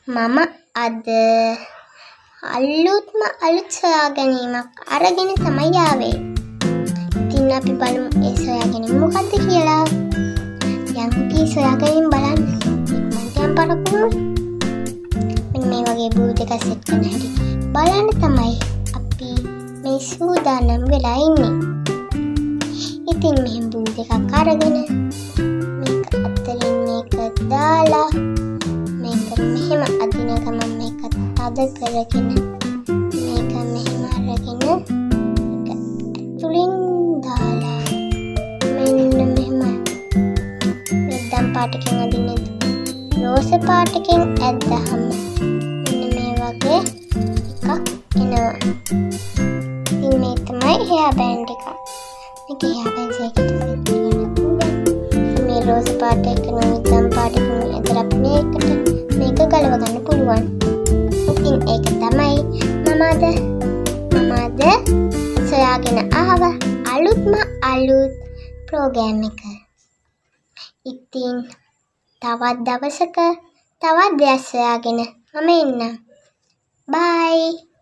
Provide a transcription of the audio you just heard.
මම අද අලුත් සොයා ගැනීමක් අරගෙන තමයි ආවේ. ඉතින් අපි බලමු ඒ සොයා ගැනීම මොකක්ද කියලා. යම් අපි සොයා ගැනීම බලන්න. ඉක්මනට යම් පරපුරු. මෙන්න මේ වගේ බූත් එකක් සෙට් කරන හැටි බලන්න තමයි අපි මේ සූදානම් වෙලා ඉන්නේ. ඉතින් මෙහෙම බූත් එකක් අරගෙන මේක අතරින් මේක දාලා මේක මෙහෙම අදින ගමන් මේක තද කරගෙන මේක මෙහෙම අරගෙන මේක තුලින් දාලා මෙන්න මෙහෙම මෙද්දම් පාටකින් අදින්නේ රෝස පාටකින් ඇද්දාම මෙන්න මේ වගේ එකක් එනවා. ඉතින් මේ තමයි hear band එක. මේක hear band එකකට සෙට් කරන්න පුළුවන්. මේ රෝස පාට එක නෙවෙයි පාට එක ඇදලා මේක ගලව ගන්න පුළුවන්. ඉතින් ඒක තමයි මම අද සොයාගෙන ආව අලුත් ප්‍රෝග්‍රෑම් එක. ඉතින් තවත් දවසක තවත් දෙයක් සොයාගෙන මම එන්නම්. බයි.